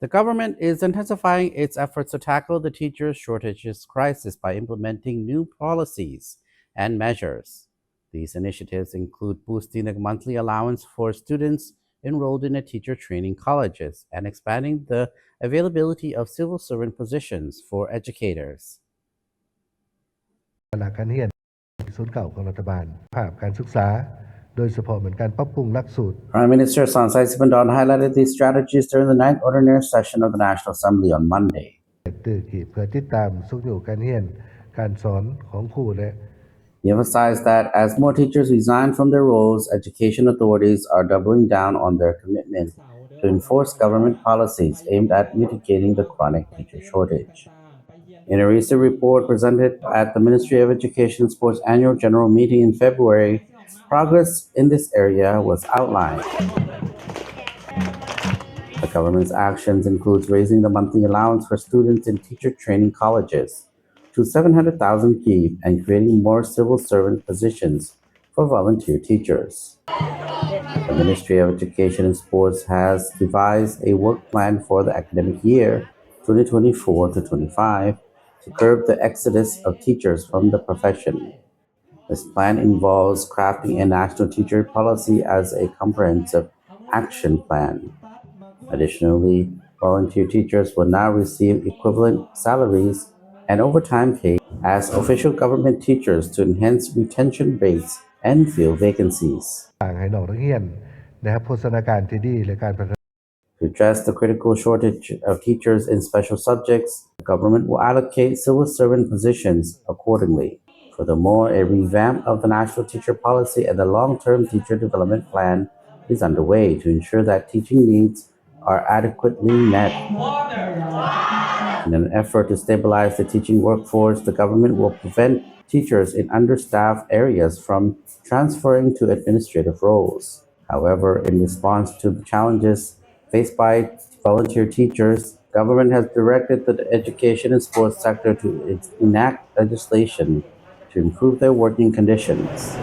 The government is intensifying its efforts to tackle the teacher shortages crisis by implementing new policies and measures. These initiatives include boosting the monthly allowance for students enrolled in a teacher training colleges and expanding the availability of civil servant positions for educators. หลักการเรียนศูนย์เก่าของรัฐบาลภาพการศึกษาโดยเฉพาะเหมือนการปรับปรุงหลักสูตร Prime Minister Sansai Sipandon highlighted these strategies during the 9th ordinary session of the National Assembly on Monday. ตื่นขีดเพื่อติดตามสุขอยู่การเรียนการสอนของครูและ He emphasized that as more teachers resign from their roles, education authorities are doubling down on their commitment to enforce government policies aimed at mitigating the chronic teacher shortage. In a recent report presented at the Ministry of Education and Sports annual general meeting in February, progress in this area was outlined. The government's actions include raising the monthly allowance for students in teacher training colleges to 700,000 ki and creating more civil servant positions for volunteer teachers. The Ministry of Education and Sports has devised a work plan for the academic year 2024 to 25 to curb the exodus of teachers from the profession. This plan involves crafting a national teacher policy as a comprehensive action plan. Additionally, volunteer teachers will now receive equivalent salaries and overtime pay as official government teachers to enhance retention rates and fill vacancies. ต่างให้น้องนักเรียนนะครับโภชนาการที่ดีและการพัฒนา To address the critical shortage of teachers in special subjects, the government will allocate civil servant positions accordingly. Furthermore, a revamp of the national teacher policy and the long-term teacher development plan is underway to ensure that teaching needs are adequately met. In an effort to stabilize the teaching workforce, the government will prevent teachers in understaffed areas from transferring to administrative roles. However, in response to the challenges faced by volunteer teachers, government has directed the education and sports sector to enact legislation to improve their working conditions.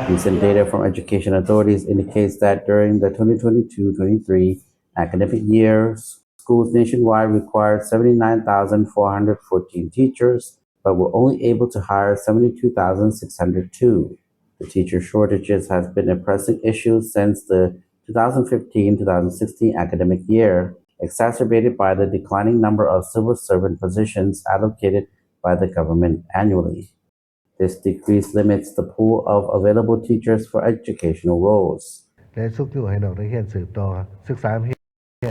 Recent data from education authorities indicates that during the 2022-23 academic year, schools nationwide required 79,414 teachers, but were only able to hire 72,602. The teacher shortages has been a pressing issue since the 2015-2016 academic year, exacerbated by the declining number of civil servant positions allocated by the government annually. This decrease limits the pool of available teachers for educational roles. และสุขอยู่ให้น้องนักเรียนสืบต่อศึกษา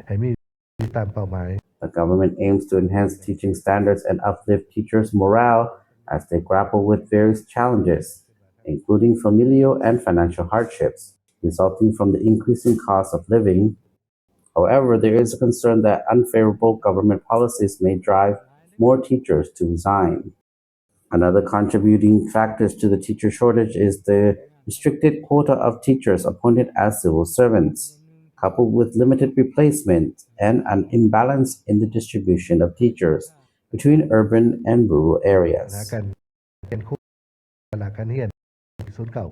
ให้มีตามเป้าหมาย The government aims to enhance teaching standards and uplift teachers' morale as they grapple with various challenges, including familial and financial hardships resulting from the increasing cost of living. However, there is a concern that unfavorable government policies may drive more teachers to resign. Another contributing factor to the teacher shortage is the restricted quota of teachers appointed as civil servants, coupled with limited replacement and an imbalance in the distribution of teachers between urban and rural areas. การเรียนครูหลักการเรียนศูนย์เก่า